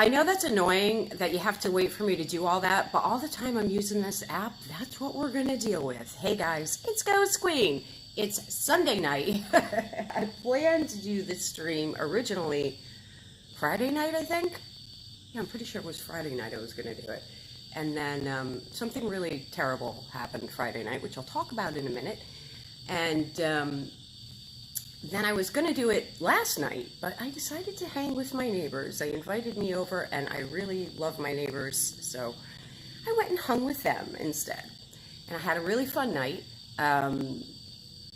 I know that's annoying that you have to wait for me to do all that, but all the time I'm using this app, that's what we're going to deal with. Hey guys, it's Ghost Queen. It's Sunday night. I planned to do this stream originally Friday night, I think. Yeah, I'm pretty sure it was Friday night I was going to do it. And then something really terrible happened Friday night, which I'll talk about in a minute. And then I was going to do it last night, but I decided to hang with my neighbors. They invited me over, and I really love my neighbors, so I went and hung with them instead. And I had a really fun night.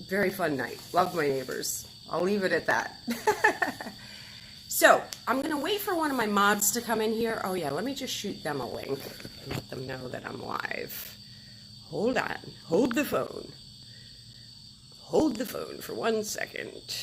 Very fun night. Love my neighbors. I'll leave it at that. So, I'm going to wait for one of my mods to come in here. Oh yeah, let me just shoot them a link and let them know that I'm live. Hold on. Hold the phone. Hold the phone for 1 second.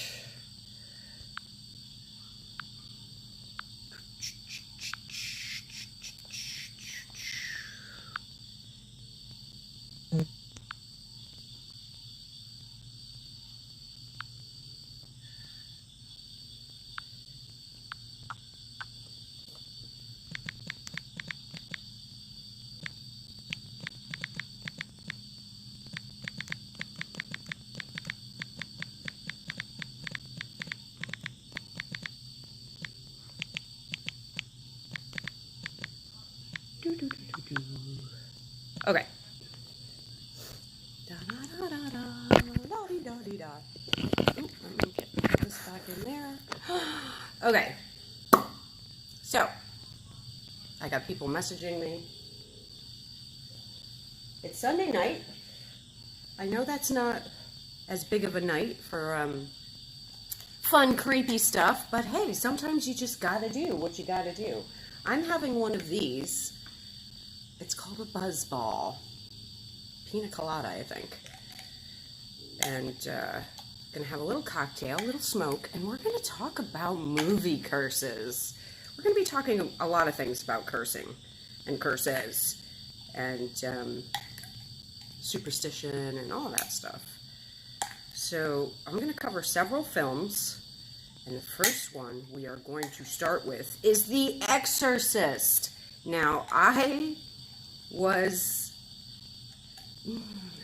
Okay. Da da da da da da dee da dee da. Let me get this back in there. Okay. So, I got people messaging me. It's Sunday night. I know that's not as big of a night for fun, creepy stuff, but hey, sometimes you just gotta do what you gotta do. I'm having one of these. It's called a buzz ball. Pina colada, I think. And gonna have a little cocktail, a little smoke, and we're gonna talk about movie curses. We're gonna be talking a lot of things about cursing and curses and superstition and all that stuff. So I'm gonna cover several films, and the first one we are going to start with is The Exorcist. Now, I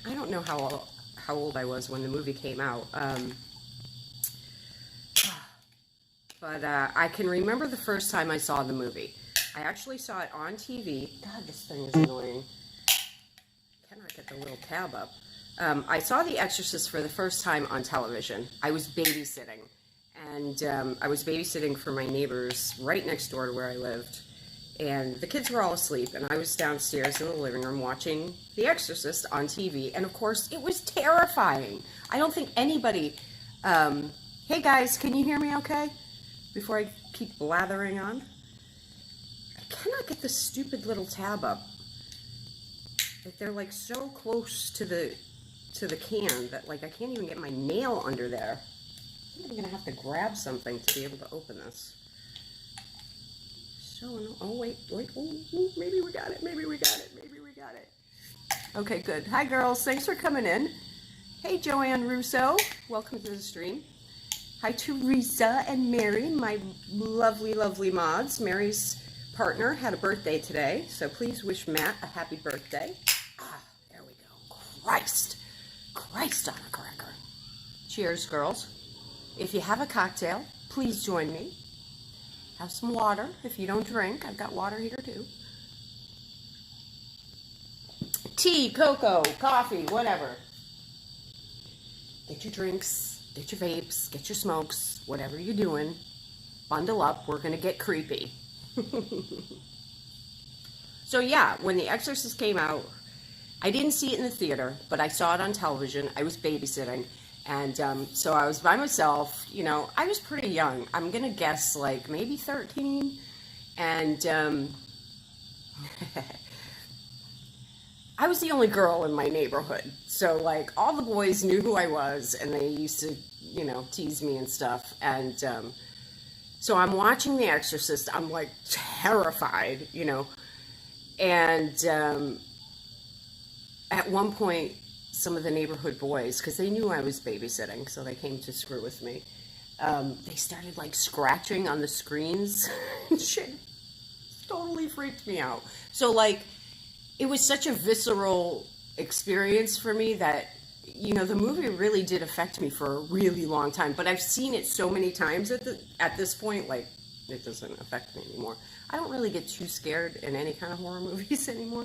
don't know how old I was when the movie came out, but I can remember the first time I saw the movie. I actually saw it on TV. God, this thing is annoying. Cannot get the little tab up. I saw The Exorcist for the first time on television. I was babysitting, and I was babysitting for my neighbors right next door to where I lived. And the kids were all asleep, and I was downstairs in the living room watching The Exorcist on TV. And of course, it was terrifying. I don't think anybody... hey guys, can you hear me okay? Before I keep blathering on. I cannot get this stupid little tab up. Like, they're like so close to the can that like I can't even get my nail under there. I think I'm gonna have to grab something to be able to open this. So, oh, wait, oh, maybe we got it, maybe we got it. Okay, good. Hi, girls. Thanks for coming in. Hey, Joanne Russo. Welcome to the stream. Hi, Teresa and Mary, my lovely, lovely mods. Mary's partner had a birthday today, so please wish Matt a happy birthday. Ah, there we go. Christ on a cracker. Cheers, girls. If you have a cocktail, please join me. Have some water if you don't drink. I've got water here too. Tea, cocoa, coffee, whatever. Get your drinks, get your vapes, get your smokes, whatever you're doing. Bundle up, we're gonna get creepy. So yeah, when The Exorcist came out, I didn't see it in the theater, but I saw it on television. I was babysitting. And so I was by myself, you know, I was pretty young. I'm going to guess like maybe 13. And I was the only girl in my neighborhood. So like all the boys knew who I was and they used to, you know, tease me and stuff. And so I'm watching The Exorcist. I'm like terrified, you know. And at one point, some of the neighborhood boys, because they knew I was babysitting, so they came to screw with me. They started like scratching on the screens and shit. totally freaked me out. So, like, it was such a visceral experience for me that, you know, the movie really did affect me for a really long time. But I've seen it so many times at this point, like, it doesn't affect me anymore. I don't really get too scared in any kind of horror movies anymore.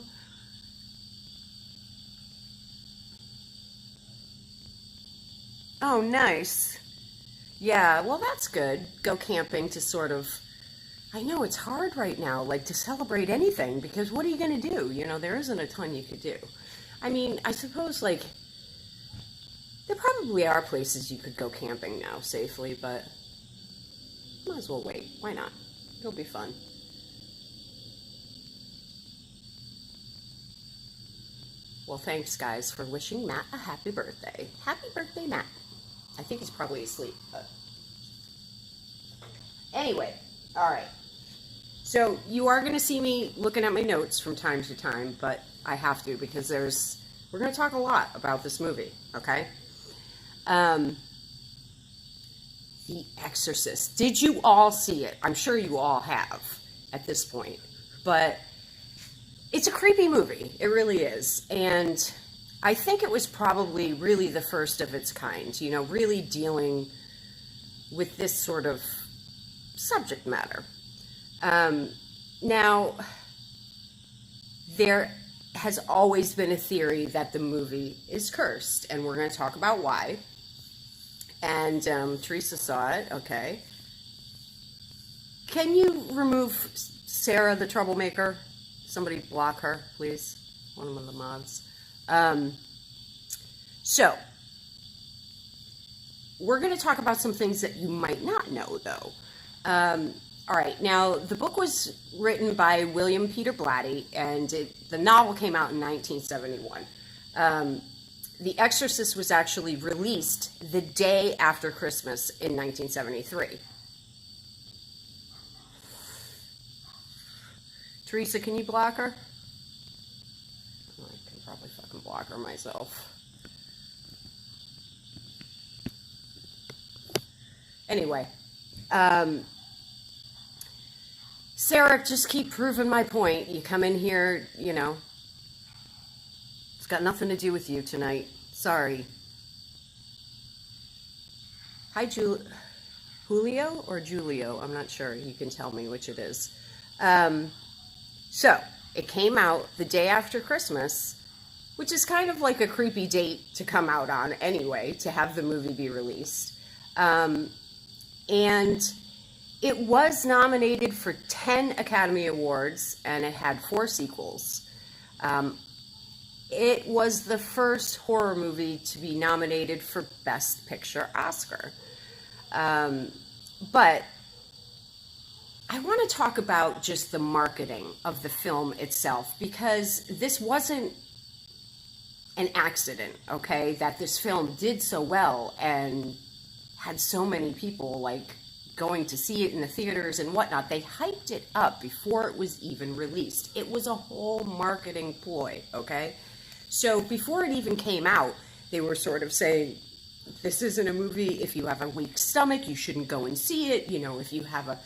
Oh, nice. Yeah, well, that's good. Go camping to sort of, I know it's hard right now, like to celebrate anything, because what are you going to do? You know, there isn't a ton you could do. I mean, I suppose, like, there probably are places you could go camping now safely, but might as well wait. Why not? It'll be fun. Well, thanks, guys, for wishing Matt a happy birthday. Happy birthday, Matt. I think he's probably asleep, but anyway, all right. So you are going to see me looking at my notes from time to time, but I have to because we're going to talk a lot about this movie, okay? The Exorcist. Did you all see it? I'm sure you all have at this point, but it's a creepy movie. It really is. And I think it was probably really the first of its kind, you know, really dealing with this sort of subject matter. Now, there has always been a theory that the movie is cursed, and we're going to talk about why. And Teresa saw it, okay. Can you remove Sarah, the troublemaker? Somebody block her, please. One of the mods. So, we're going to talk about some things that you might not know, though. All right, now, the book was written by William Peter Blatty, and the novel came out in 1971. The Exorcist was actually released the day after Christmas in 1973. Teresa, can you block her? Oh, I can probably fucking block her myself. Anyway, Sarah, just keep proving my point. You come in here, you know, it's got nothing to do with you tonight. Sorry. Hi, Julio or Julio? I'm not sure. You can tell me which it is. So, it came out the day after Christmas, which is kind of like a creepy date to come out on anyway, to have the movie be released. And it was nominated for 10 Academy Awards, and it had 4 sequels. It was the first horror movie to be nominated for Best Picture Oscar. But I want to talk about just the marketing of the film itself, because this wasn't an accident, okay, that this film did so well and had so many people, like, going to see it in the theaters and whatnot. They hyped it up before it was even released. It was a whole marketing ploy, okay? So before it even came out, they were sort of saying, this isn't a movie, if you have a weak stomach, you shouldn't go and see it. You know, if you have a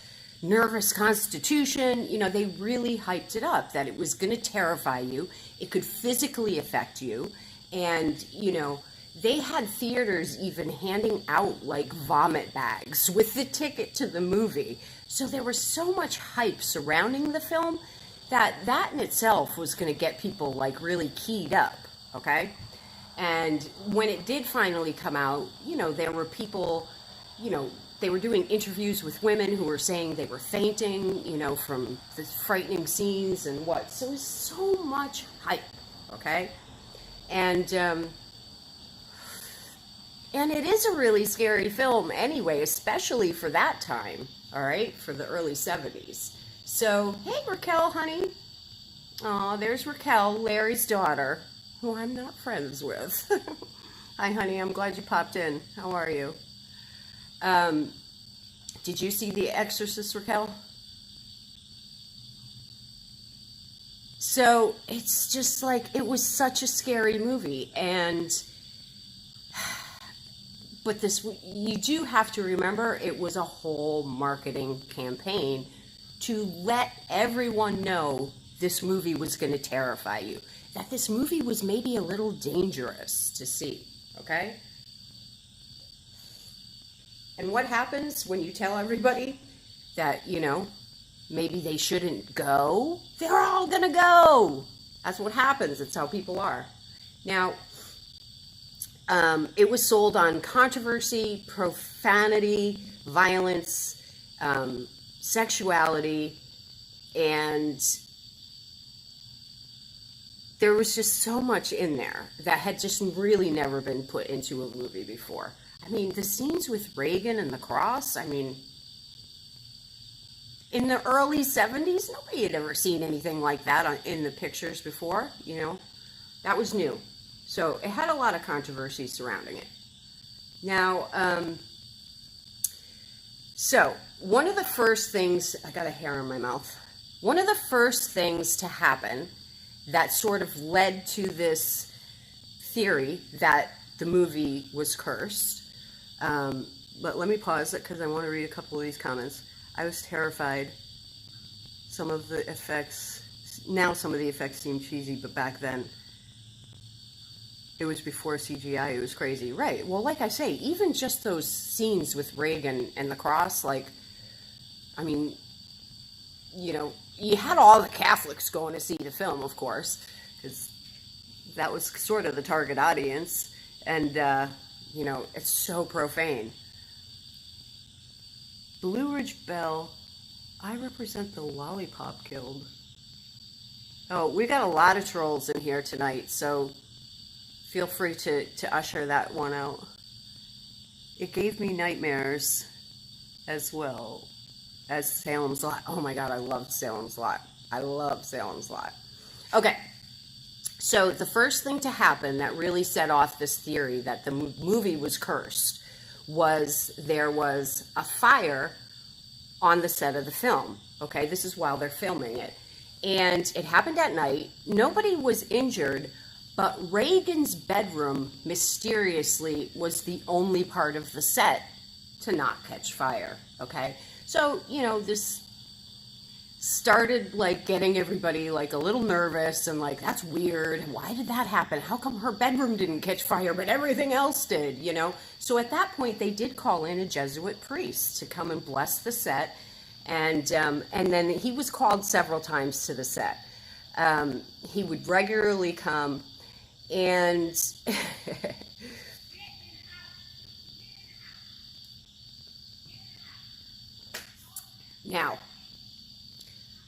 nervous constitution, you know, they really hyped it up, that it was going to terrify you. It could physically affect you. And, you know, they had theaters even handing out, like, vomit bags with the ticket to the movie. So there was so much hype surrounding the film that in itself was going to get people, like, really keyed up, okay? And when it did finally come out, you know, there were people, you know, they were doing interviews with women who were saying they were fainting, you know, from the frightening scenes and what. So it was so much hype, okay? And it is a really scary film anyway, especially for that time, all right, for the early 70s. So, hey, Raquel, honey. Aw, there's Raquel, Larry's daughter, who I'm not friends with. Hi, honey, I'm glad you popped in. How are you? Did you see The Exorcist, Raquel? So, it's just like, it was such a scary movie, but you do have to remember, it was a whole marketing campaign to let everyone know this movie was going to terrify you, that this movie was maybe a little dangerous to see, okay? And what happens when you tell everybody that, you know, maybe they shouldn't go? They're all going to go. That's what happens. It's how people are. Now, it was sold on controversy, profanity, violence, sexuality, and there was just so much in there that had just really never been put into a movie before. I mean, the scenes with Reagan and the cross, I mean, in the early 70s, nobody had ever seen anything like that in the pictures before, you know. That was new. So it had a lot of controversy surrounding it. Now, so one of the first things, I got a hair in my mouth. One of the first things to happen that sort of led to this theory that the movie was cursed. But let me pause it because I want to read a couple of these comments. I was terrified. Some of the effects, now some of the effects seem cheesy, but back then, it was before CGI, it was crazy. Right, well, like I say, even just those scenes with Reagan and the cross, like, I mean, you know, you had all the Catholics going to see the film, of course, because that was sort of the target audience, and, you know, it's so profane. Blue Ridge Bell, I represent the Lollipop Guild. Oh, we got a lot of trolls in here tonight, so feel free to usher that one out. It gave me nightmares as well as Salem's Lot. Oh my God, I loved Salem's Lot. I love Salem's Lot. Okay, so the first thing to happen that really set off this theory that the movie was cursed was there was a fire on the set of the film. Okay, this is while they're filming it. And it happened at night. Nobody was injured, but Reagan's bedroom, mysteriously, was the only part of the set to not catch fire, okay? So, you know, this started, like, getting everybody, like, a little nervous and, like, that's weird. Why did that happen? How come her bedroom didn't catch fire, but everything else did, you know? So at that point, they did call in a Jesuit priest to come and bless the set, and then he was called several times to the set. He would regularly come. And now,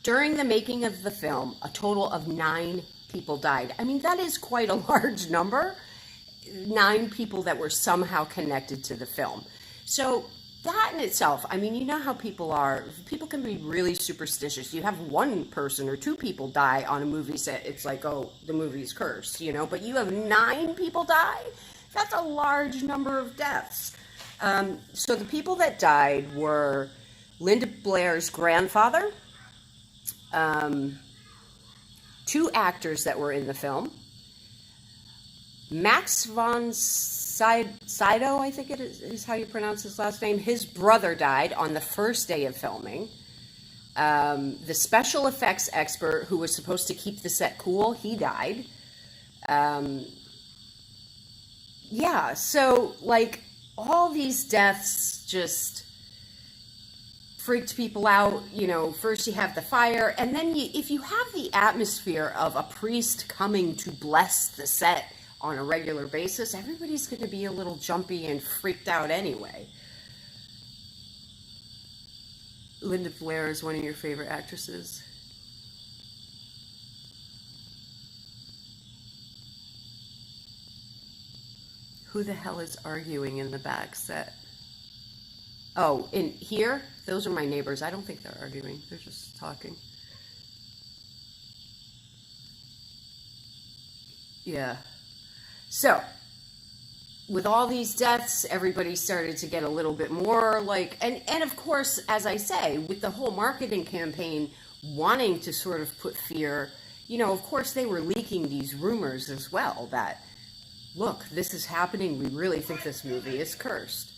during the making of the film, a total of 9 people died. I mean, that is quite a large number. 9 people that were somehow connected to the film. So that in itself, I mean, you know how people are. People can be really superstitious. You have 1 person or 2 people die on a movie set. It's like, oh, the movie's cursed, you know. But you have 9 people die? That's a large number of deaths. So the people that died were Linda Blair's grandfather, 2 actors that were in the film, Max von Sydow, I think it is how you pronounce his last name. His brother died on the first day of filming. The special effects expert who was supposed to keep the set cool, he died. Yeah, so, like, all these deaths just freaked people out. You know, first you have the fire, and then if you have the atmosphere of a priest coming to bless the set on a regular basis, everybody's going to be a little jumpy and freaked out anyway. Linda Blair is one of your favorite actresses. Who the hell is arguing in the back set? Oh, in here? Those are my neighbors. I don't think they're arguing. They're just talking. Yeah. So, with all these deaths, everybody started to get a little bit more like, and of course, as I say, with the whole marketing campaign wanting to sort of put fear, you know, of course they were leaking these rumors as well that, look, this is happening, we really think this movie is cursed.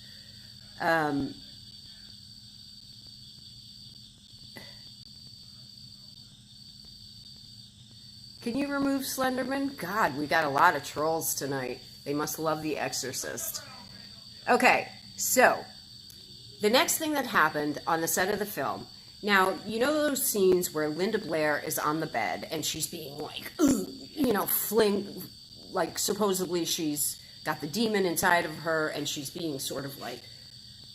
Can you remove Slenderman? God, we got a lot of trolls tonight. They must love The Exorcist. Okay, so the next thing that happened on the set of the film, now, you know those scenes where Linda Blair is on the bed and she's being like, like supposedly she's got the demon inside of her and she's being sort of like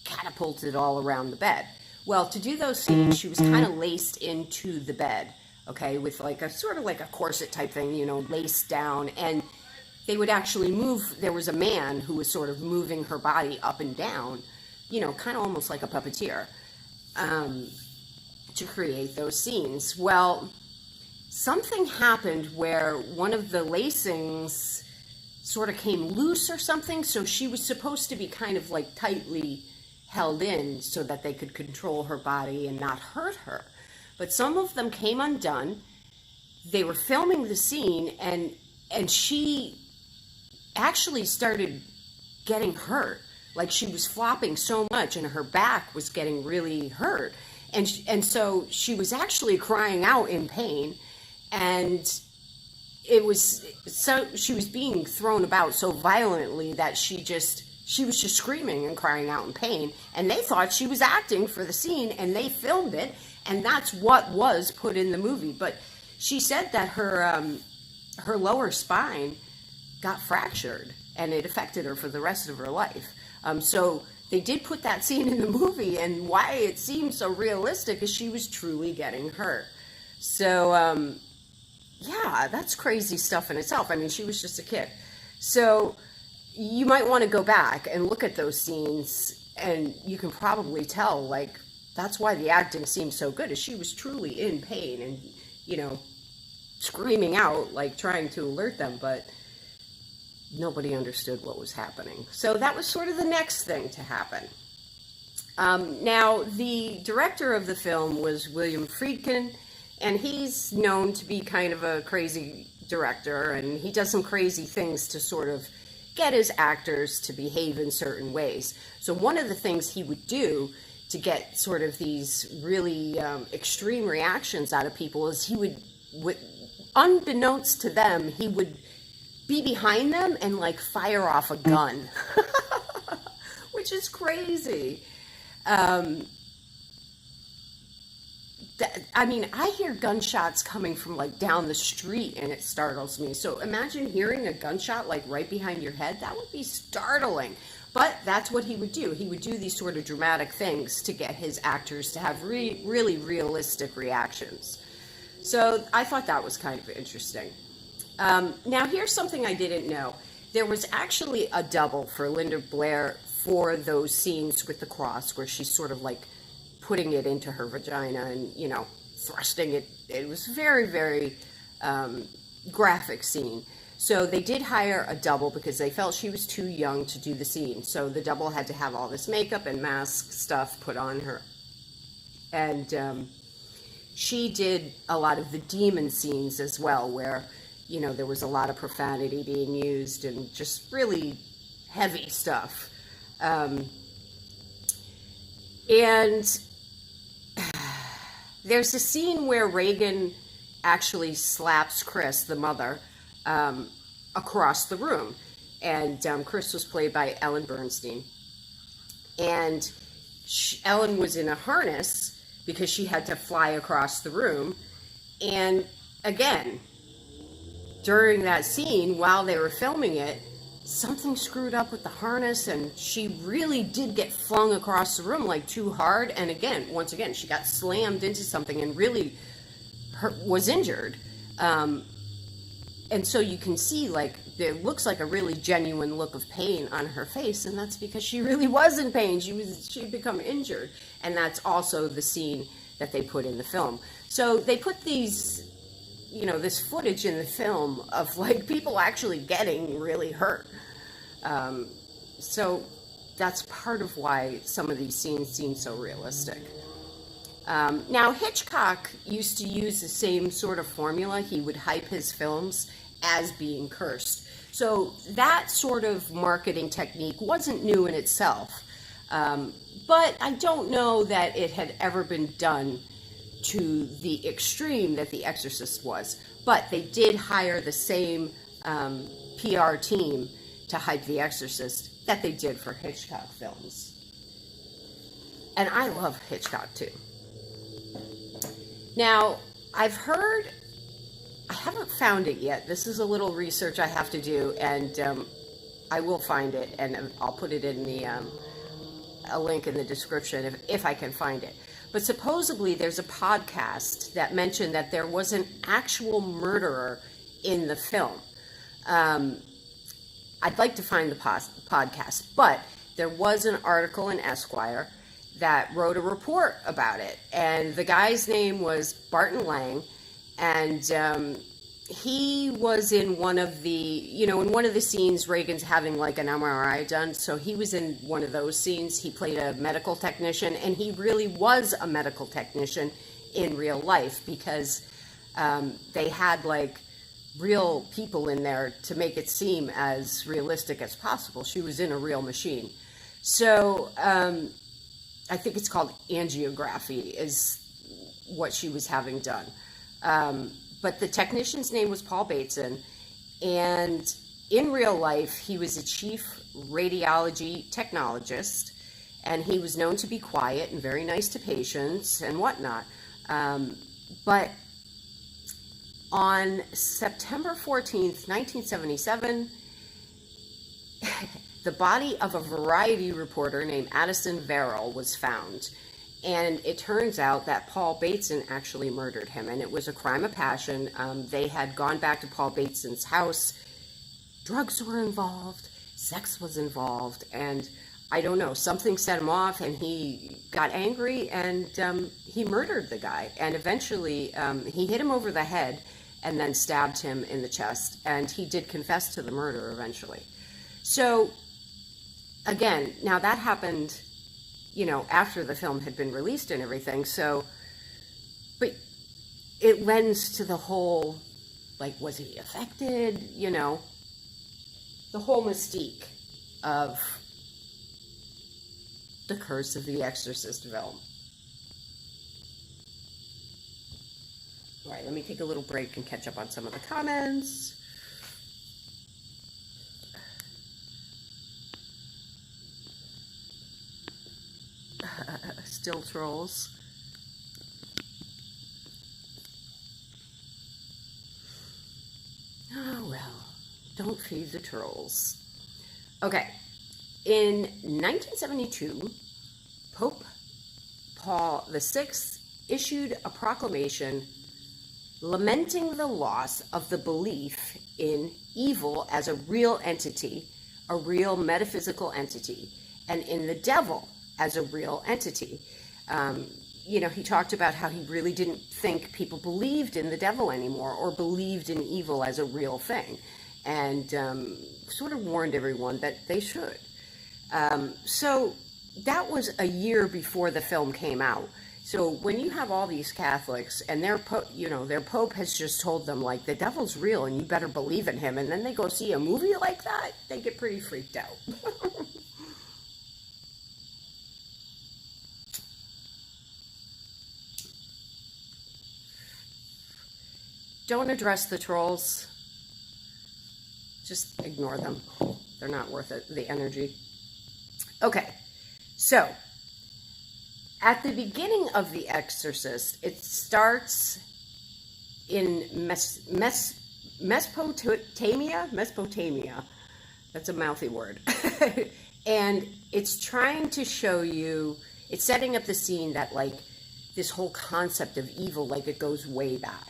catapulted all around the bed. Well, to do those scenes, she was kind of laced into the bed, okay, with like a sort of like a corset type thing, laced down, and they would actually move. There was a man who was sort of moving her body up and down, kind of almost like a puppeteer, to create those scenes. Well, something happened where one of the lacings sort of came loose or something, so she was supposed to be kind of like tightly held in so that they could control her body and not hurt her. But some of them came undone. They were filming the scene, and she actually started getting hurt. Like, she was flopping so much and her back was getting really hurt. And so she was actually crying out in pain, and she was being thrown about so violently that she was just screaming and crying out in pain, and they thought she was acting for the scene, and they filmed it, and that's what was put in the movie. But she said that her lower spine got fractured, and it affected her for the rest of her life. So they did put that scene in the movie, and why it seemed so realistic is she was truly getting hurt. So, yeah, that's crazy stuff in itself. I mean, she was just a kid. So you might want to go back and look at those scenes, and you can probably tell, like, that's why the acting seemed so good, is she was truly in pain and, screaming out, like, trying to alert them, but nobody understood what was happening. So that was sort of the next thing to happen. Now, the director of the film was William Friedkin, and he's known to be kind of a crazy director, and he does some crazy things to sort of get his actors to behave in certain ways. So one of the things he would do to get sort of these really extreme reactions out of people is he would, unbeknownst to them, he would be behind them and like fire off a gun, which is crazy. I mean, I hear gunshots coming from like down the street and it startles me. So imagine hearing a gunshot like right behind your head. That would be startling. But that's what he would do. He would do these sort of dramatic things to get his actors to have really realistic reactions. So I thought that was kind of interesting. Now, here's something I didn't know. There was actually a double for Linda Blair for those scenes with the cross where she's sort of like putting it into her vagina and, thrusting it. It was very graphic scene. So they did hire a double because they felt she was too young to do the scene. So the double had to have all this makeup and mask stuff put on her. And she did a lot of the demon scenes as well, where there was a lot of profanity being used and just really heavy stuff. And there's a scene where Reagan actually slaps Chris, the mother, across the room. And Chris was played by Ellen Bernstein. And Ellen was in a harness because she had to fly across the room. And again, during that scene, while they were filming it, something screwed up with the harness, and she really did get flung across the room like too hard. And once again, she got slammed into something and really was injured. And so you can see, like, there looks like a really genuine look of pain on her face, and that's because she really was in pain. She'd become injured, and that's also the scene that they put in the film. So they put these, this footage in the film of like people actually getting really hurt. So that's part of why some of these scenes seem so realistic. Now, Hitchcock used to use the same sort of formula. He would hype his films as being cursed. So that sort of marketing technique wasn't new in itself. But I don't know that it had ever been done to the extreme that The Exorcist was. But they did hire the same PR team to hype The Exorcist that they did for Hitchcock films. And I love Hitchcock too. Now, I've heard, I haven't found it yet. This is a little research I have to do, and I will find it, and I'll put it in the a link in the description if I can find it. But supposedly there's a podcast that mentioned that there was an actual murderer in the film. I'd like to find the podcast, but there was an article in Esquire that wrote a report about it, and the guy's name was Barton Lang, and he was in one of the, in one of the scenes, Reagan's having like an MRI done, so he was in one of those scenes. He played a medical technician, and he really was a medical technician in real life, because they had like real people in there to make it seem as realistic as possible. She was in a real machine. So I think it's called angiography is what she was having done. But the technician's name was Paul Bateson, and in real life, he was a chief radiology technologist, and he was known to be quiet and very nice to patients and whatnot. But on September 14th, 1977, the body of a Variety reporter named Addison Verrill was found. And it turns out that Paul Bateson actually murdered him, and it was a crime of passion. They had gone back to Paul Bateson's house. Drugs were involved, sex was involved, and I don't know, something set him off, and he got angry, and he murdered the guy. And eventually, he hit him over the head and then stabbed him in the chest, and he did confess to the murder eventually. So, again, now that happened, after the film had been released and everything, so, but it lends to the whole, like, was he affected, the whole mystique of the Curse of the Exorcist film. All right, let me take a little break and catch up on some of the comments. Still trolls. Oh well, don't feed the trolls. Okay, in 1972, Pope Paul VI issued a proclamation lamenting the loss of the belief in evil as a real entity, a real metaphysical entity, and in the devil as a real entity. He talked about how he really didn't think people believed in the devil anymore or believed in evil as a real thing, and sort of warned everyone that they should. So that was a year before the film came out. So when you have all these Catholics and their Pope has just told them, like, the devil's real and you better believe in him, and then they go see a movie like that, they get pretty freaked out. Don't address the trolls. Just ignore them. They're not worth it, the energy. Okay, so at the beginning of The Exorcist, it starts in Mesopotamia. That's a mouthy word. And it's trying to show you, it's setting up the scene that, like, this whole concept of evil, like, it goes way back,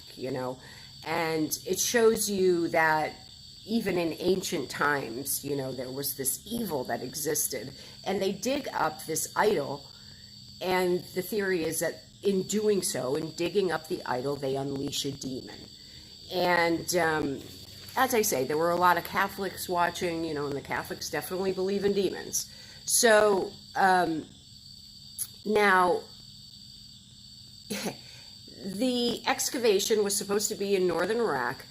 and it shows you that even in ancient times, there was this evil that existed, and they dig up this idol, and the theory is that in doing so, in digging up the idol, they unleash a demon. And as I say, there were a lot of Catholics watching, and the Catholics definitely believe in demons. So now, the excavation was supposed to be in northern Iraq,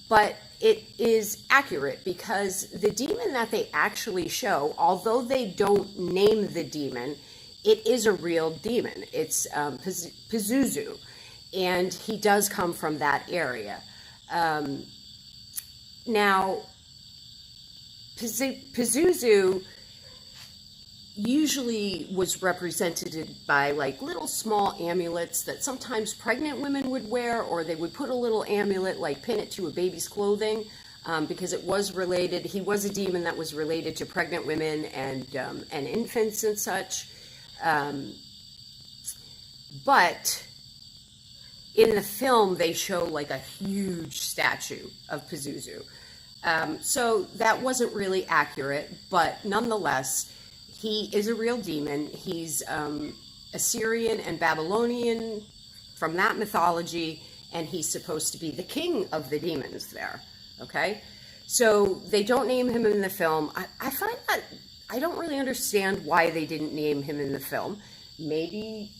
but it is accurate because the demon that they actually show, although they don't name the demon, it is a real demon. It's Pazuzu, and he does come from that area. Now, Pazuzu usually was represented by like little small amulets that sometimes pregnant women would wear, or they would put a little amulet, like pin it to a baby's clothing, because it was related. He was a demon that was related to pregnant women and infants and such. But in the film, they show like a huge statue of Pazuzu. So that wasn't really accurate, but nonetheless, he is a real demon. He's Assyrian and Babylonian from that mythology, and he's supposed to be the king of the demons there, okay? So they don't name him in the film. I find that I don't really understand why they didn't name him in the film. Maybe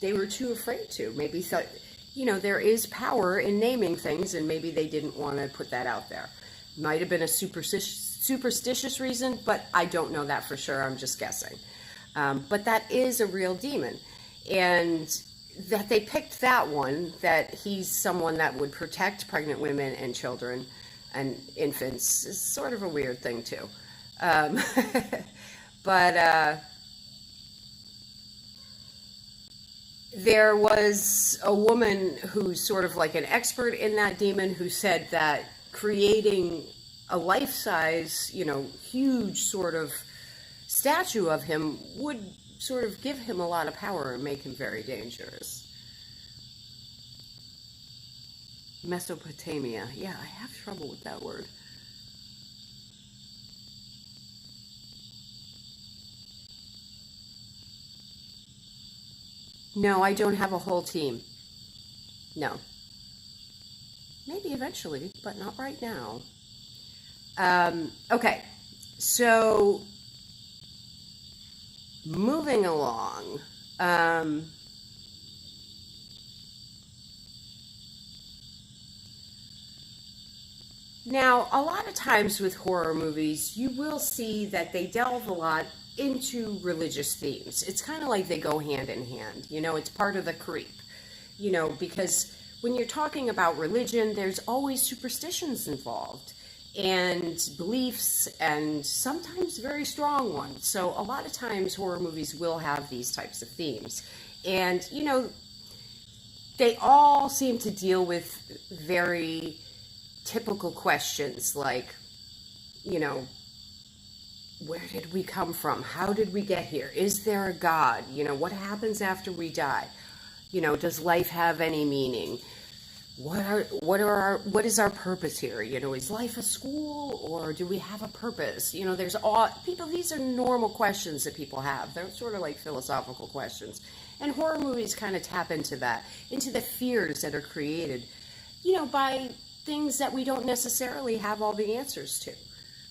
they were too afraid to. Maybe thought, you know, there is power in naming things, and maybe they didn't want to put that out there. Might have been a superstitious reason, but I don't know that for sure. I'm just guessing. But that is a real demon. And that they picked that one, that he's someone that would protect pregnant women and children and infants, is sort of a weird thing too. But there was a woman who's sort of like an expert in that demon who said that creating a life-size, you know, huge sort of statue of him would sort of give him a lot of power and make him very dangerous. Mesopotamia. Yeah, I have trouble with that word. No, I don't have a whole team. No. Maybe eventually, but not right now. Okay, so moving along. Now, a lot of times with horror movies, you will see that they delve a lot into religious themes. It's kind of like they go hand in hand. You know, it's part of the creep. You know, because when you're talking about religion, there's always superstitions involved and beliefs, and sometimes very strong ones. So a lot of times horror movies will have these types of themes. And, you know, they all seem to deal with very typical questions like, you know, where did we come from? How did we get here? Is there a God? You know, what happens after we die? You know, does life have any meaning? What is our purpose here? You know, is life a school, or do we have a purpose? You know, these are normal questions that people have. They're sort of like philosophical questions. And horror movies kind of tap into that, into the fears that are created, you know, by things that we don't necessarily have all the answers to.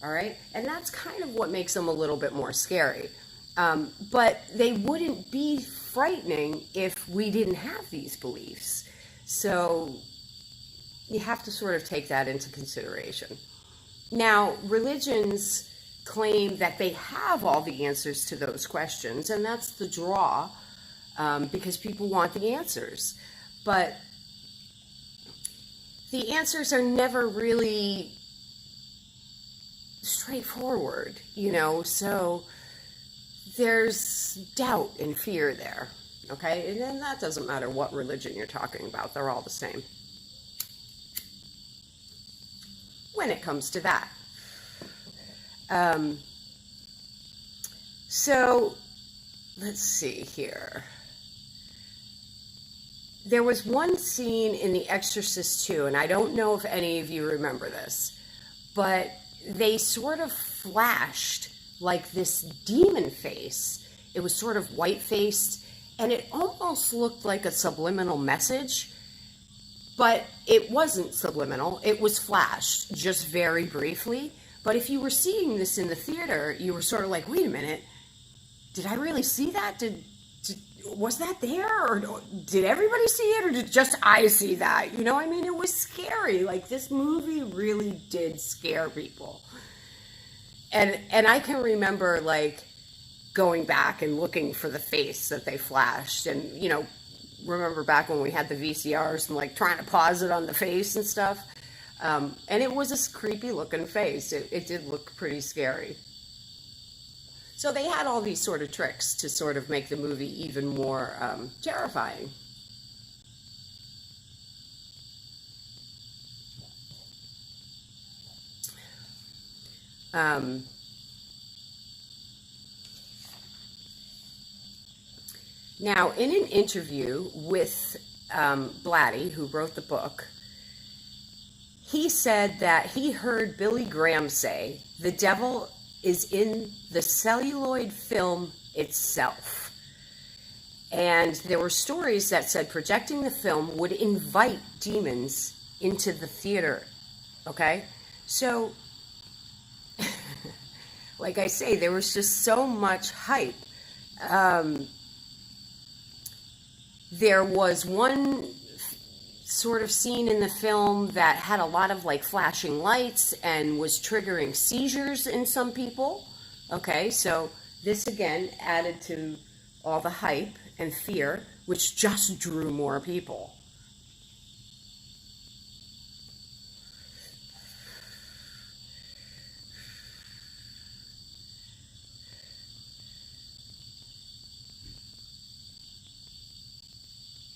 All right. And that's kind of what makes them a little bit more scary. But they wouldn't be frightening if we didn't have these beliefs. So you have to sort of take that into consideration. Now, religions claim that they have all the answers to those questions, and that's the draw, because people want the answers. But the answers are never really straightforward, you know, so there's doubt and fear there, okay? And then that doesn't matter what religion you're talking about, they're all the same when it comes to that. So let's see here. There was one scene in The Exorcist 2, and I don't know if any of you remember this, but they sort of flashed like this demon face. It was sort of white-faced, and it almost looked like a subliminal message, but it wasn't subliminal. It was flashed just very briefly. But if you were seeing this in the theater, you were sort of like, wait a minute, did I really see that? Was that there? Or did everybody see it? Or did just I see that? You know, I mean, it was scary. Like, this movie really did scare people. And I can remember, like, going back and looking for the face that they flashed. And, you know, remember back when we had the VCRs and like trying to pause it on the face and stuff. And it was a creepy looking face. It did look pretty scary. So they had all these sort of tricks to sort of make the movie even more terrifying. Now, in an interview with Blatty, who wrote the book, he said that he heard Billy Graham say, "The devil is in the celluloid film itself." And there were stories that said projecting the film would invite demons into the theater. Okay? So, like I say, there was just so much hype. There was one sort of scene in the film that had a lot of like flashing lights and was triggering seizures in some people. Okay, so this again added to all the hype and fear, which just drew more people.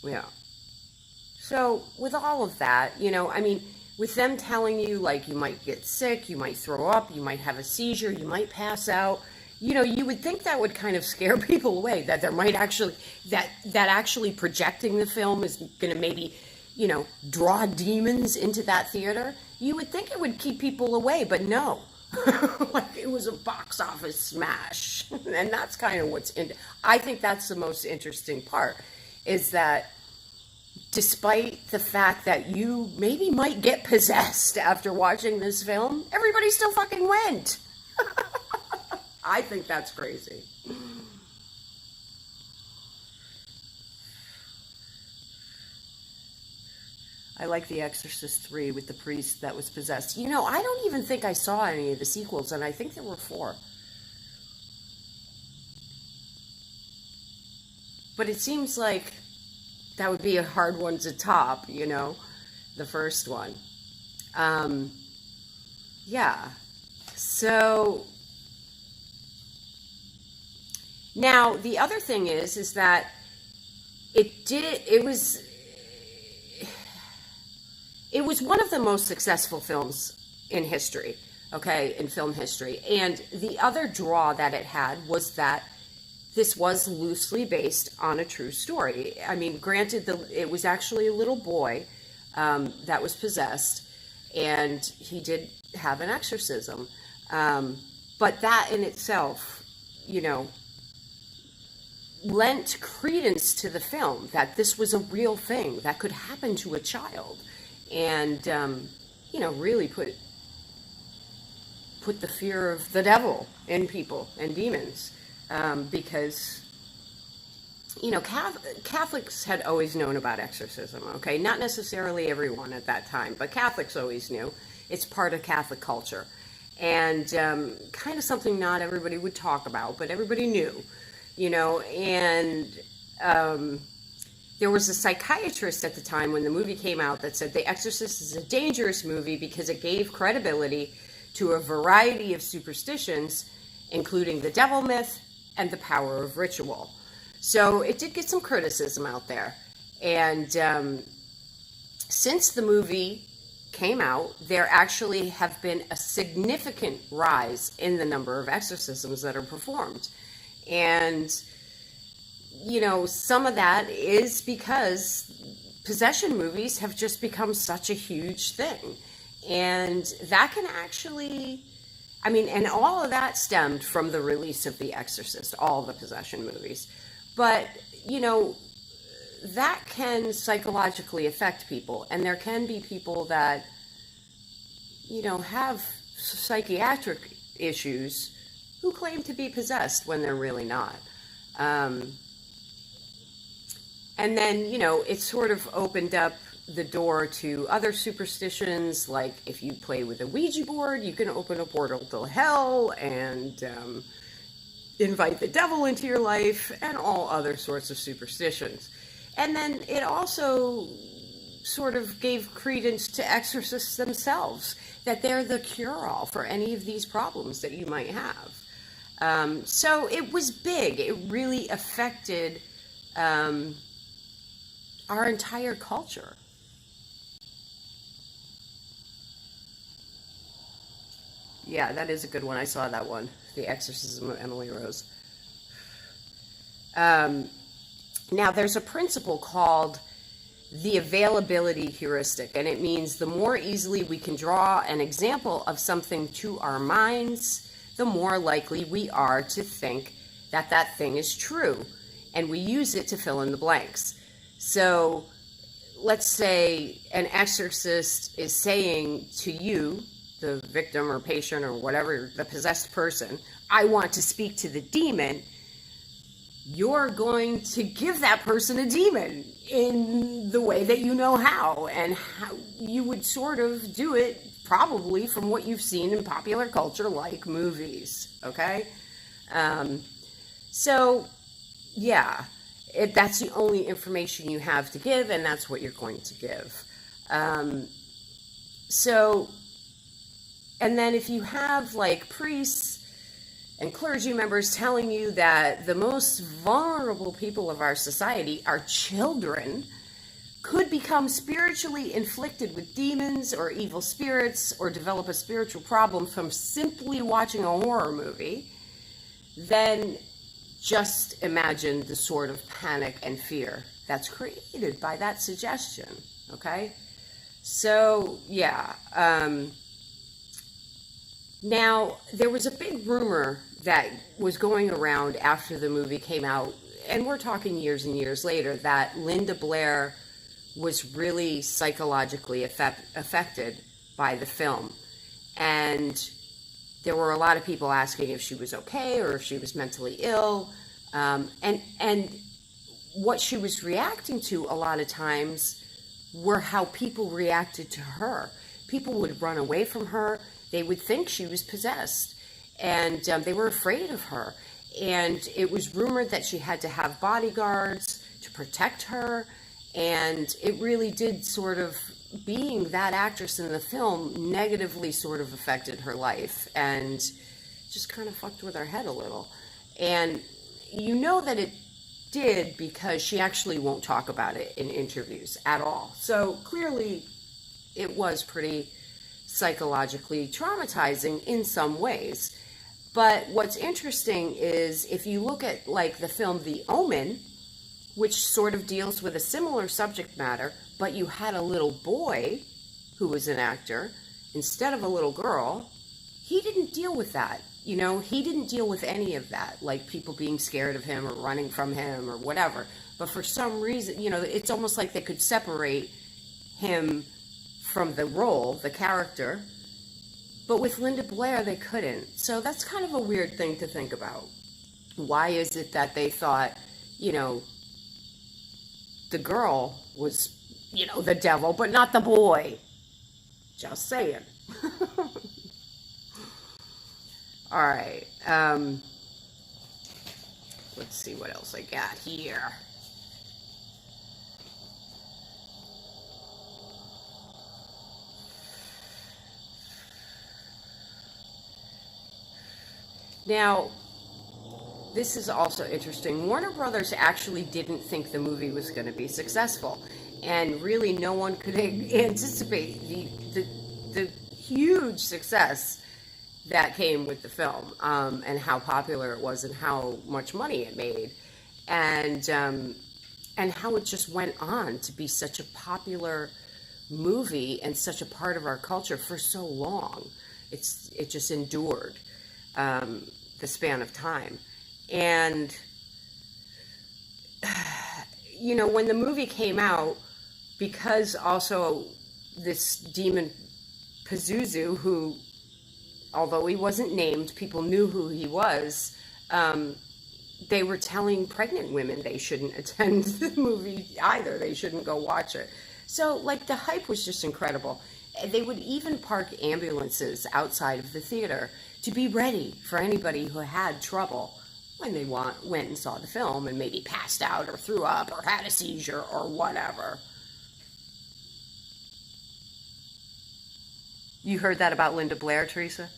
Yeah. So with all of that, you know, I mean, with them telling you like you might get sick, you might throw up, you might have a seizure, you might pass out, you know, you would think that would kind of scare people away, that there might actually, that actually projecting the film is going to maybe, you know, draw demons into that theater. You would think it would keep people away, but no. Like it was a box office smash. And that's kind of what's in, I think that's the most interesting part, is that despite the fact that you maybe might get possessed after watching this film, everybody still fucking went. I think that's crazy. I like The Exorcist 3 with the priest that was possessed. You know, I don't even think I saw any of the sequels, and I think there were 4. But it seems like that would be a hard one to top, you know, the first one. Yeah. So now the other thing is that it was one of the most successful films in history, okay, in film history. And the other draw that it had was that this was loosely based on a true story. I mean, granted, it was actually a little boy that was possessed, and he did have an exorcism. But that in itself, you know, lent credence to the film that this was a real thing that could happen to a child. And, you know, really put the fear of the devil in people and demons. Because, you know, Catholics had always known about exorcism, okay? Not necessarily everyone at that time, but Catholics always knew. It's part of Catholic culture. And kind of something not everybody would talk about, but everybody knew, you know. And there was a psychiatrist at the time when the movie came out that said The Exorcist is a dangerous movie because it gave credibility to a variety of superstitions, including the devil myth and the power of ritual. So it did get some criticism out there. And since the movie came out, there actually have been a significant rise in the number of exorcisms that are performed. And, you know, some of that is because possession movies have just become such a huge thing. And that can actually, I mean, and all of that stemmed from the release of The Exorcist, all the possession movies. But, you know, that can psychologically affect people. And there can be people that, you know, have psychiatric issues who claim to be possessed when they're really not. And then, you know, it sort of opened up the door to other superstitions, like if you play with a Ouija board, you can open a portal to hell and invite the devil into your life, and all other sorts of superstitions. And then it also sort of gave credence to exorcists themselves, that they're the cure-all for any of these problems that you might have. So it was big. It really affected our entire culture. Yeah, that is a good one. I saw that one, The Exorcism of Emily Rose. Now, there's a principle called the availability heuristic, and it means the more easily we can draw an example of something to our minds, the more likely we are to think that that thing is true, and we use it to fill in the blanks. So let's say an exorcist is saying to you, the victim or patient or whatever, the possessed person, I want to speak to the demon. You're going to give that person a demon in the way that you know how, and how you would sort of do it probably from what you've seen in popular culture, like movies, okay? So, yeah, that's the only information you have to give, and that's what you're going to give. And then if you have, like, priests and clergy members telling you that the most vulnerable people of our society, our children, could become spiritually inflicted with demons or evil spirits or develop a spiritual problem from simply watching a horror movie, then just imagine the sort of panic and fear that's created by that suggestion, okay? So, yeah. Now, there was a big rumor that was going around after the movie came out, and we're talking years and years later, that Linda Blair was really psychologically affected by the film. And there were a lot of people asking if she was okay or if she was mentally ill. And what she was reacting to a lot of times were how people reacted to her. People would run away from her. They would think she was possessed. And they were afraid of her. And it was rumored that she had to have bodyguards to protect her. And it really did sort of, being that actress in the film, negatively sort of affected her life. And just kind of fucked with her head a little. And you know that it did because she actually won't talk about it in interviews at all. So clearly it was pretty psychologically traumatizing in some ways. But what's interesting is if you look at like the film The Omen, which sort of deals with a similar subject matter, but you had a little boy who was an actor instead of a little girl, he didn't deal with that. You know, he didn't deal with any of that, like people being scared of him or running from him or whatever. But for some reason, you know, it's almost like they could separate him from the role, the character. But with Linda Blair, they couldn't. So that's kind of a weird thing to think about. Why is it that they thought, you know, the girl was, you know, the devil, but not the boy? Just saying. All right. Let's see what else I got here. Now, this is also interesting. Warner Brothers actually didn't think the movie was going to be successful. And really no one could anticipate the huge success that came with the film, and how popular it was and how much money it made. And how it just went on to be such a popular movie and such a part of our culture for so long. It just endured the span of time. And, you know, when the movie came out, because also this demon Pazuzu, who, although he wasn't named, people knew who he was, they were telling pregnant women they shouldn't attend the movie either. They shouldn't go watch it. So, like, the hype was just incredible. They would even park ambulances outside of the theater to be ready for anybody who had trouble when they went and saw the film and maybe passed out or threw up or had a seizure or whatever. You heard that about Linda Blair, Teresa?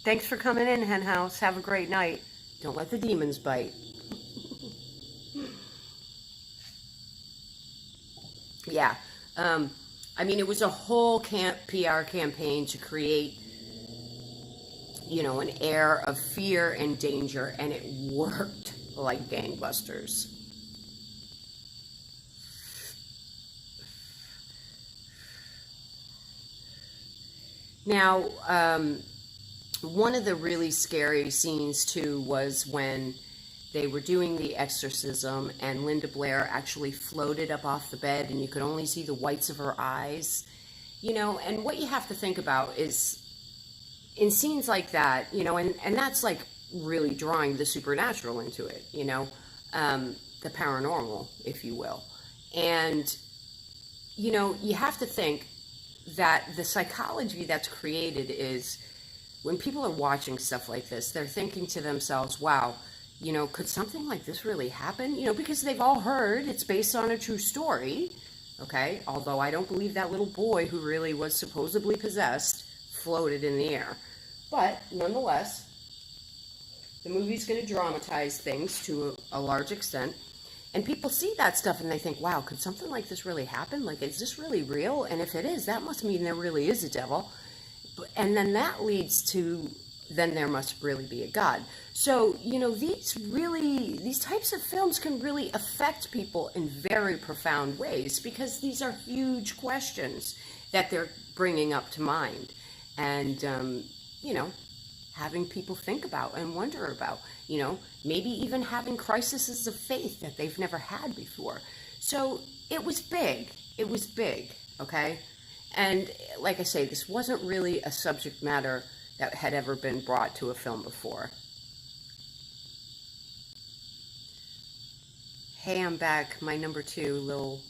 Thanks for coming in, Hen House. Have a great night. Don't let the demons bite. Yeah. I mean, it was a whole PR campaign to create, you know, an air of fear and danger, and it worked like gangbusters. Now, one of the really scary scenes, too, was when they were doing the exorcism and Linda Blair actually floated up off the bed and you could only see the whites of her eyes. You know, and what you have to think about is in scenes like that, you know, and that's like really drawing the supernatural into it, you know, the paranormal, if you will. And, you know, you have to think that the psychology that's created is when people are watching stuff like this, they're thinking to themselves, wow, you know, could something like this really happen? You know, because they've all heard it's based on a true story, okay? Although I don't believe that little boy who really was supposedly possessed floated in the air. But nonetheless, the movie's going to dramatize things to a large extent. And people see that stuff and they think, wow, could something like this really happen? Like, is this really real? And if it is, that must mean there really is a devil. And then that leads to, then there must really be a God. So, you know, these types of films can really affect people in very profound ways because these are huge questions that they're bringing up to mind. And, you know, having people think about and wonder about, you know, maybe even having crises of faith that they've never had before. So it was big. It was big, okay? And like I say, this wasn't really a subject matter that had ever been brought to a film before. Hey, I'm back. My number 2 little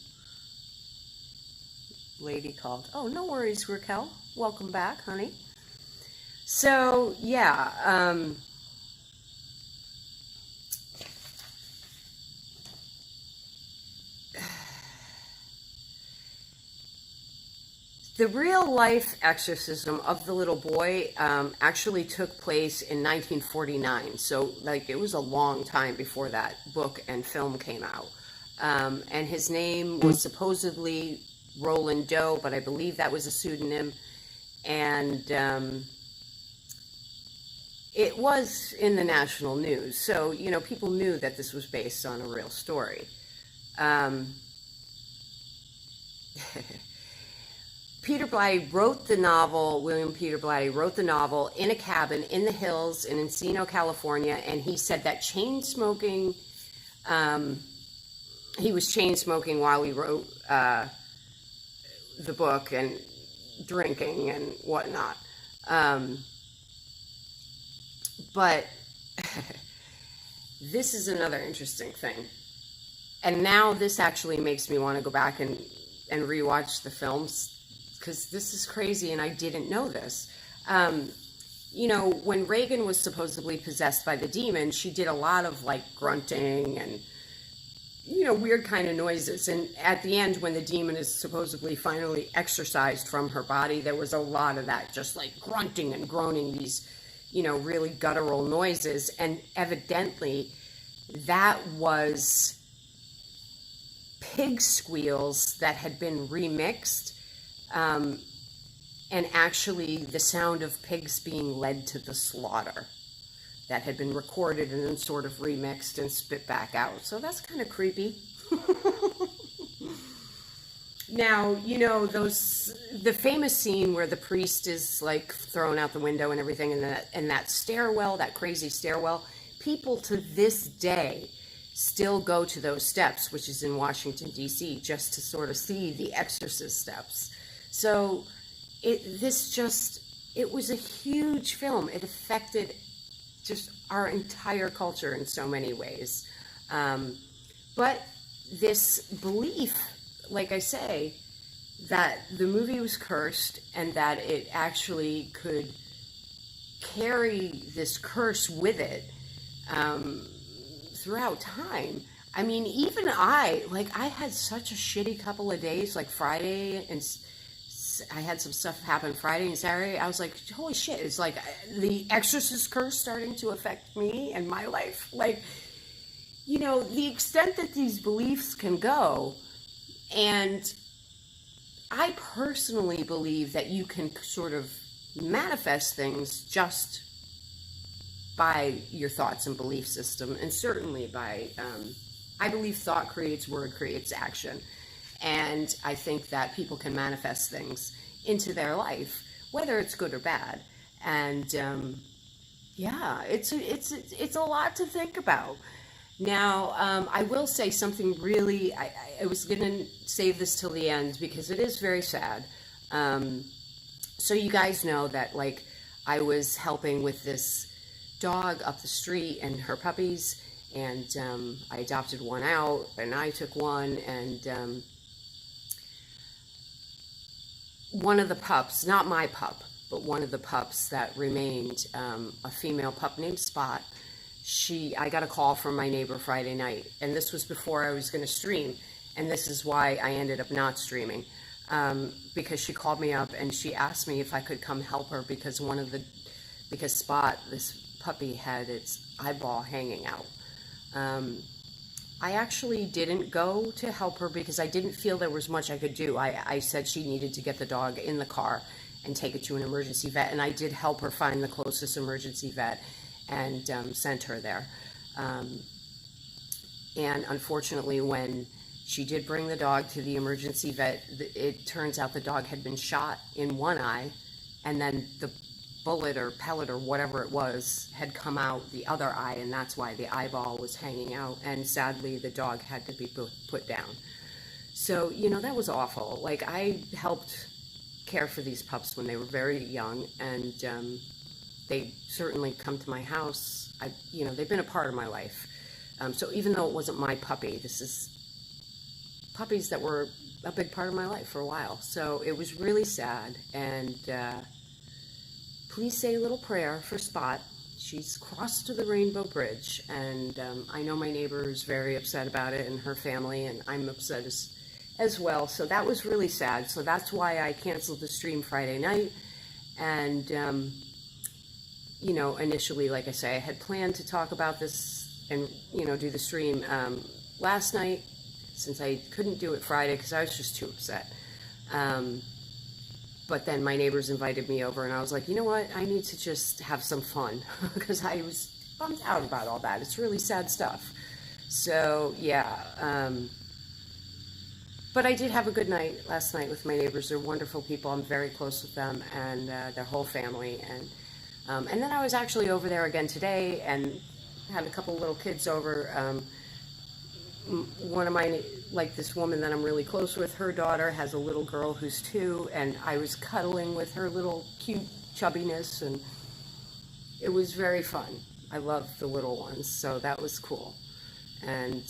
lady called. Oh, no worries, Raquel. Welcome back, honey. So, yeah, the real-life exorcism of the little boy actually took place in 1949. So, like, it was a long time before that book and film came out. And his name was supposedly Roland Doe, but I believe that was a pseudonym. And it was in the national news. So, you know, people knew that this was based on a real story. Peter Blatty wrote the novel, William Peter Blatty wrote the novel in a cabin in the hills in Encino, California, and he said that chain smoking, he was chain smoking while he wrote the book and drinking and whatnot. But this is another interesting thing. And now this actually makes me want to go back and rewatch the films, because this is crazy and I didn't know this. You know, when Reagan was supposedly possessed by the demon, she did a lot of like grunting and, you know, weird kind of noises. And at the end, when the demon is supposedly finally exorcised from her body, there was a lot of that, just like grunting and groaning, these, you know, really guttural noises. And evidently that was pig squeals that had been remixed, and actually the sound of pigs being led to the slaughter that had been recorded and then sort of remixed and spit back out. So that's kind of creepy. Now, you know, the famous scene where the priest is like thrown out the window and everything, and that stairwell, that crazy stairwell, people to this day still go to those steps, which is in Washington, D.C., just to sort of see the Exorcist steps. So it was a huge film. It affected just our entire culture in so many ways. But this belief, like I say, that the movie was cursed and that it actually could carry this curse with it throughout time. I mean, even I had such a shitty couple of days, like Friday, and I had some stuff happen Friday and Saturday. I was like, holy shit, it's like the Exorcist curse starting to affect me and my life. Like, you know, the extent that these beliefs can go. And I personally believe that you can sort of manifest things just by your thoughts and belief system, and certainly by, I believe thought creates word, creates action. And I think that people can manifest things into their life, whether it's good or bad. And yeah, it's a lot to think about. Now, I will say something really, I was going to save this till the end because it is very sad. So you guys know that, like, I was helping with this dog up the street and her puppies, and I adopted one out, and I took one, and one of the pups, not my pup, but one of the pups that remained, a female pup named Spot, I got a call from my neighbor Friday night, and this was before I was going to stream, and this is why I ended up not streaming, because she called me up and she asked me if I could come help her because because Spot, this puppy, had its eyeball hanging out. I actually didn't go to help her because I didn't feel there was much I could do. I said she needed to get the dog in the car and take it to an emergency vet, and I did help her find the closest emergency vet and sent her there. And unfortunately, when she did bring the dog to the emergency vet, it turns out the dog had been shot in one eye, and then the bullet or pellet or whatever it was had come out the other eye, and that's why the eyeball was hanging out, and sadly the dog had to be put down. So, you know, that was awful. Like, I helped care for these pups when they were very young, and they certainly come to my house. You know, they've been a part of my life. So even though it wasn't my puppy, this is puppies that were a big part of my life for a while. So it was really sad, and please say a little prayer for Spot. She's crossed to the Rainbow Bridge, and I know my neighbor is very upset about it, and her family, and I'm upset as well. So that was really sad. So that's why I canceled the stream Friday night. And you know, initially, like I say, I had planned to talk about this and, you know, do the stream last night, since I couldn't do it Friday because I was just too upset. But then my neighbors invited me over, and I was like, you know what, I need to just have some fun because I was bummed out about all that. It's really sad stuff. So, yeah. But I did have a good night last night with my neighbors. They're wonderful people. I'm very close with them and their whole family. And then I was actually over there again today and had a couple little kids over. One of my, like this woman that I'm really close with, her daughter has a little girl who's 2, and I was cuddling with her little cute chubbiness, and it was very fun. I love the little ones, so that was cool. And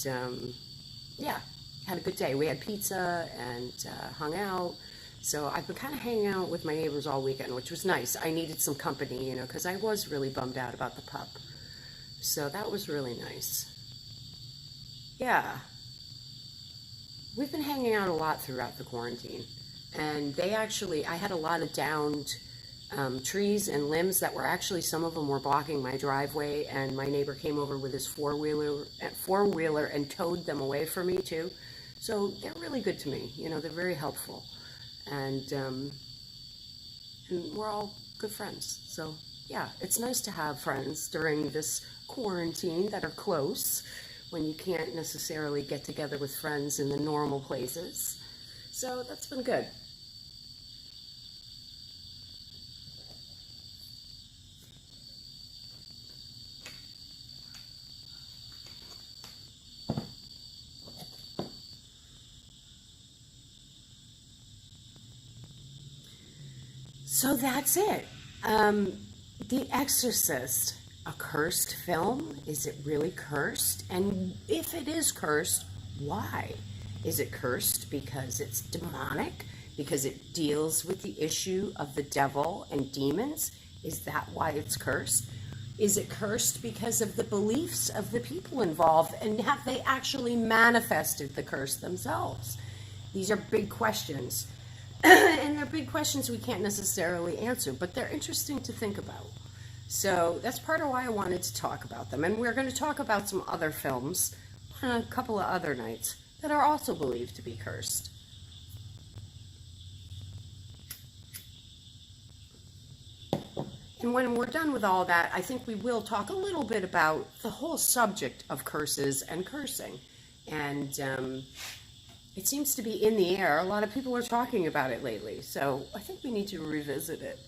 yeah, had a good day. We had pizza and hung out. So I've been kind of hanging out with my neighbors all weekend, which was nice. I needed some company, you know, because I was really bummed out about the pup. So that was really nice. Yeah. We've been hanging out a lot throughout the quarantine. And I had a lot of downed trees and limbs that were actually, some of them were blocking my driveway, and my neighbor came over with his four-wheeler and towed them away for me too. So they're really good to me. You know, they're very helpful. And we're all good friends. So yeah, it's nice to have friends during this quarantine that are close, when you can't necessarily get together with friends in the normal places. So that's been good. So that's it. The Exorcist. A cursed film? Is it really cursed? And if it is cursed, why? Is it cursed because it's demonic? Because it deals with the issue of the devil and demons? Is that why it's cursed? Is it cursed because of the beliefs of the people involved, and have they actually manifested the curse themselves? These are big questions. And they're big questions we can't necessarily answer, but they're interesting to think about. So that's part of why I wanted to talk about them. And we're going to talk about some other films on a couple of other nights that are also believed to be cursed. And when we're done with all that, I think we will talk a little bit about the whole subject of curses and cursing. And it seems to be in the air. A lot of people are talking about it lately. So I think we need to revisit it.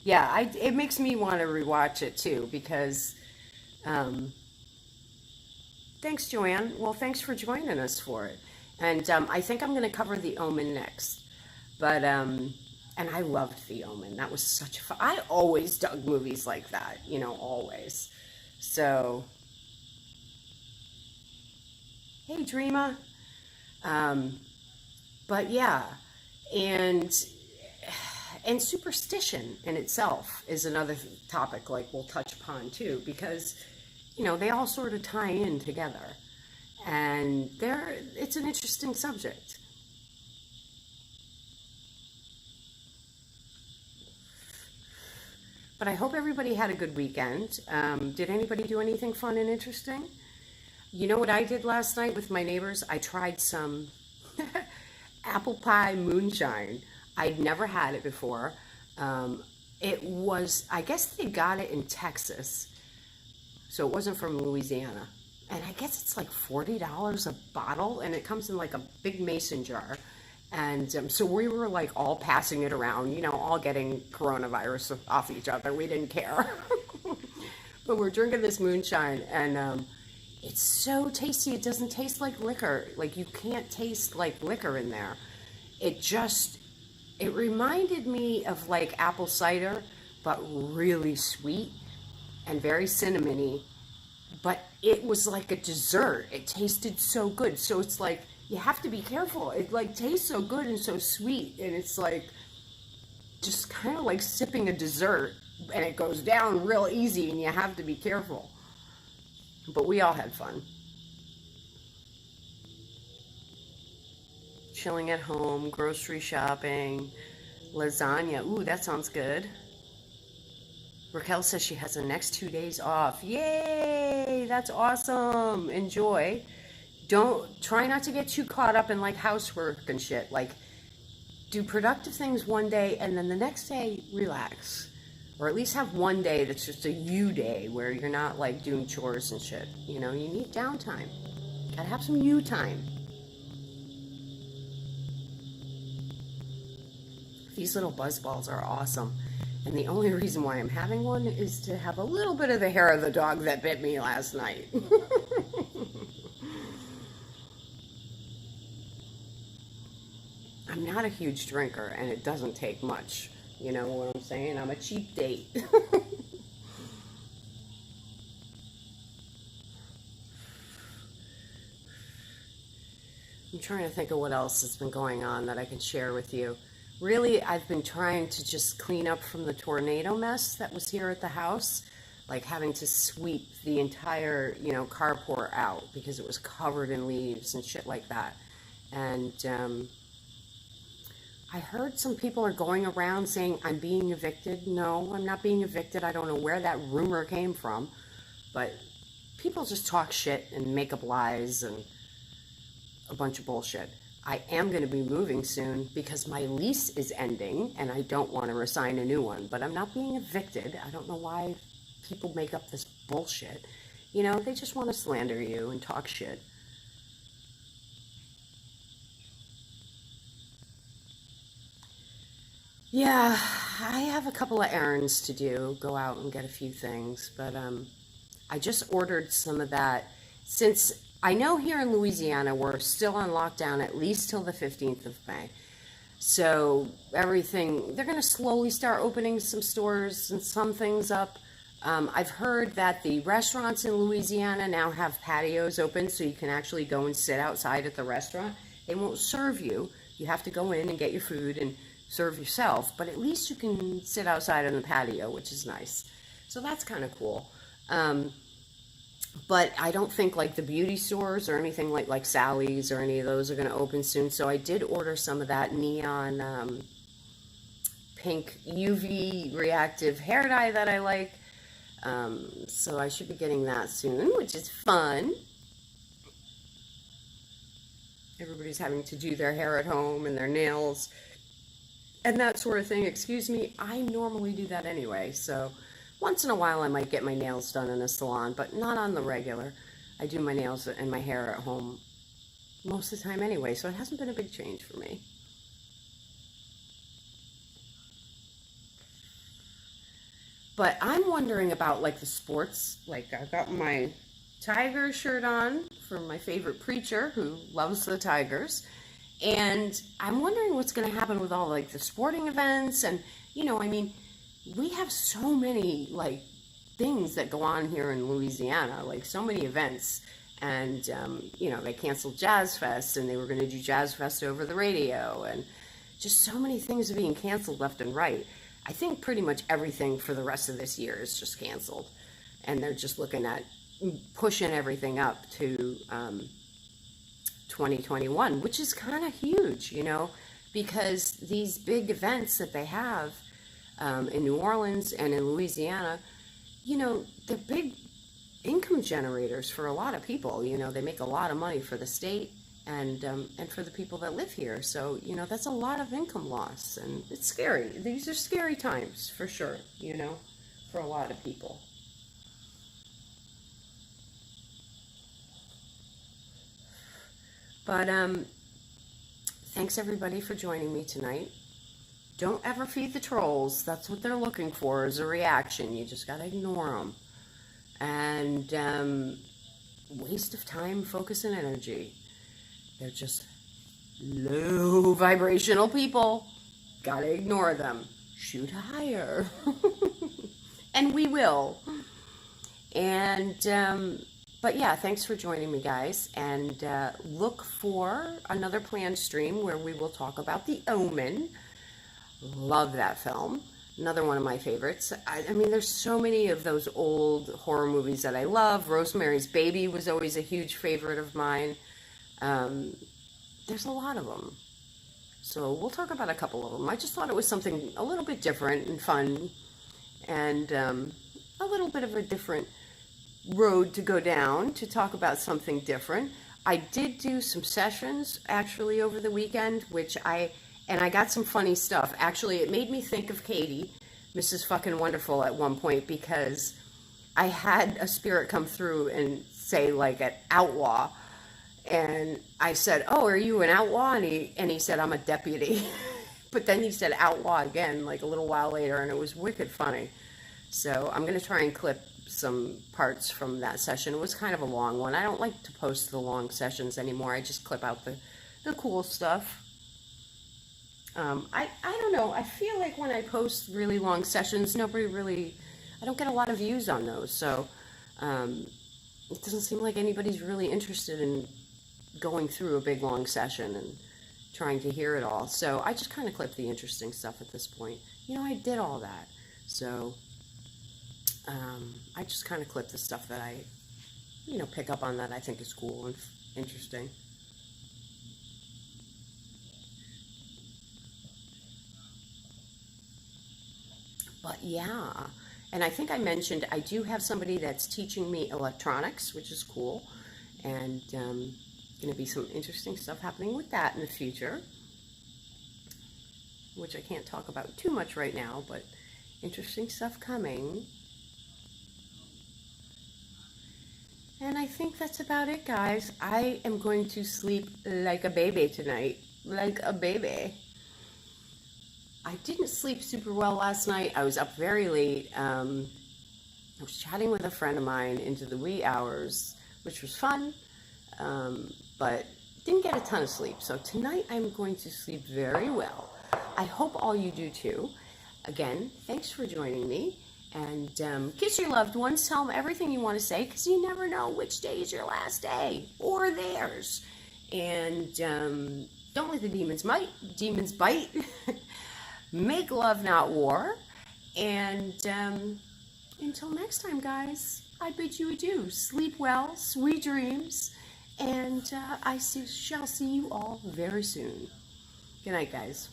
Yeah, it makes me want to rewatch it too, because thanks, Joanne. Well, thanks for joining us for it. And I think I'm going to cover The Omen next. But and I loved The Omen. That was such a fun. I always dug movies like that, you know, always. So, hey, Dreama. But yeah, and superstition in itself is another topic like we'll touch upon too, because, you know, they all sort of tie in together, and it's an interesting subject. But I hope everybody had a good weekend. Did anybody do anything fun and interesting? You know what I did last night with my neighbors? I tried some apple pie moonshine. I'd never had it before. It was, I guess they got it in Texas, so it wasn't from Louisiana. And I guess it's like $40 a bottle, and it comes in like a big mason jar. And so we were like all passing it around, you know, all getting coronavirus off each other. We didn't care. But we're drinking this moonshine, and it's so tasty. It doesn't taste like liquor. Like, you can't taste like liquor in there. It reminded me of like apple cider, but really sweet and very cinnamony. But it was like a dessert. It tasted so good. So it's like, you have to be careful. It like tastes so good and so sweet, and it's like just kind of like sipping a dessert, and it goes down real easy, and you have to be careful. But we all had fun. Chilling at home, grocery shopping, lasagna. Ooh, that sounds good. Raquel says she has the next 2 days off. Yay! That's awesome. Enjoy. Try not to get too caught up in like housework and shit. Like, do productive things one day, and then the next day relax, or at least have one day that's just a you day where you're not like doing chores and shit. You know, you need downtime. Gotta have some you time. These little buzz balls are awesome, and the only reason why I'm having one is to have a little bit of the hair of the dog that bit me last night. I'm not a huge drinker, and it doesn't take much. You know what I'm saying? I'm a cheap date. I'm trying to think of what else has been going on that I can share with you. Really, I've been trying to just clean up from the tornado mess that was here at the house, like having to sweep the entire, you know, carport out because it was covered in leaves and shit like that. And I heard some people are going around saying I'm being evicted. No, I'm not being evicted. I don't know where that rumor came from, but people just talk shit and make up lies and a bunch of bullshit. I am going to be moving soon because my lease is ending and I don't want to assign a new one, but I'm not being evicted. I don't know why people make up this bullshit. You know, they just want to slander you and talk shit. Yeah, I have a couple of errands to do, go out and get a few things, but I just ordered some of that. Since I know here in Louisiana we're still on lockdown at least till the 15th of May. So everything, they're going to slowly start opening some stores and some things up. I've heard that the restaurants in Louisiana now have patios open so you can actually go and sit outside at the restaurant. They won't serve you. You have to go in and get your food and serve yourself, but at least you can sit outside on the patio, which is nice. So that's kind of cool. But I don't think like the beauty stores or anything like Sally's or any of those are going to open soon. So I did order some of that neon pink UV reactive hair dye that I like. So I should be getting that soon, which is fun. Everybody's having to do their hair at home and their nails and that sort of thing. Excuse me, I normally do that anyway, so once in a while I might get my nails done in a salon, but not on the regular. I do my nails and my hair at home most of the time anyway, so it hasn't been a big change for me. But I'm wondering about like the sports. Like I've got my Tiger shirt on for my favorite preacher who loves the Tigers. And I'm wondering what's going to happen with all like the sporting events. And, you know, I mean, we have so many like things that go on here in Louisiana, like so many events. And, you know, they canceled Jazz Fest and they were going to do Jazz Fest over the radio. And just so many things are being canceled left and right. I think pretty much everything for the rest of this year is just canceled. And they're just looking at pushing everything up to 2021, which is kind of huge, you know, because these big events that they have in New Orleans and in Louisiana, you know, they're big income generators for a lot of people. You know, they make a lot of money for the state and for the people that live here. So, you know, that's a lot of income loss, and it's scary. These are scary times for sure, you know, for a lot of people. But thanks everybody for joining me tonight. Don't ever feed the trolls. That's what they're looking for, is a reaction. You just gotta ignore them. And waste of time, focus, and energy. They're just low vibrational people. Gotta ignore them. Shoot higher. And we will. And but yeah, thanks for joining me, guys. And look for another planned stream where we will talk about The Omen. Love that film. Another one of my favorites. I mean, there's so many of those old horror movies that I love. Rosemary's Baby was always a huge favorite of mine. There's a lot of them. So we'll talk about a couple of them. I just thought it was something a little bit different and fun. And a little bit of a different road to go down to talk about something different. I did do some sessions actually over the weekend, which I got some funny stuff. Actually, it made me think of Katie, Mrs. Fucking Wonderful, at one point, because I had a spirit come through and say like an outlaw, and I said, "Oh, are you an outlaw?" And he said, "I'm a deputy." But then he said outlaw again like a little while later, and it was wicked funny. So I'm gonna try and clip some parts from that session. It was kind of a long one. I don't like to post the long sessions anymore. I just clip out the cool stuff. I don't know. I feel like when I post really long sessions, I don't get a lot of views on those. So it doesn't seem like anybody's really interested in going through a big long session and trying to hear it all. So I just kind of clip the interesting stuff at this point. You know, I did all that. So I just kind of clip the stuff that I, you know, pick up on that I think is cool and interesting. But yeah, and I think I mentioned I do have somebody that's teaching me electronics, which is cool, and going to be some interesting stuff happening with that in the future, which I can't talk about too much right now, but interesting stuff coming. And I think that's about it, guys. I am going to sleep like a baby tonight, like a baby. I didn't sleep super well last night. I was up very late. I was chatting with a friend of mine into the wee hours, which was fun, but didn't get a ton of sleep. So tonight I'm going to sleep very well. I hope all you do too. Again, thanks for joining me. And kiss your loved ones. Tell them everything you want to say, because you never know which day is your last day or theirs. And don't let the demons bite. make love, not war. And until next time, guys, I bid you adieu. Sleep well, sweet dreams, and shall see you all very soon. Good night, guys.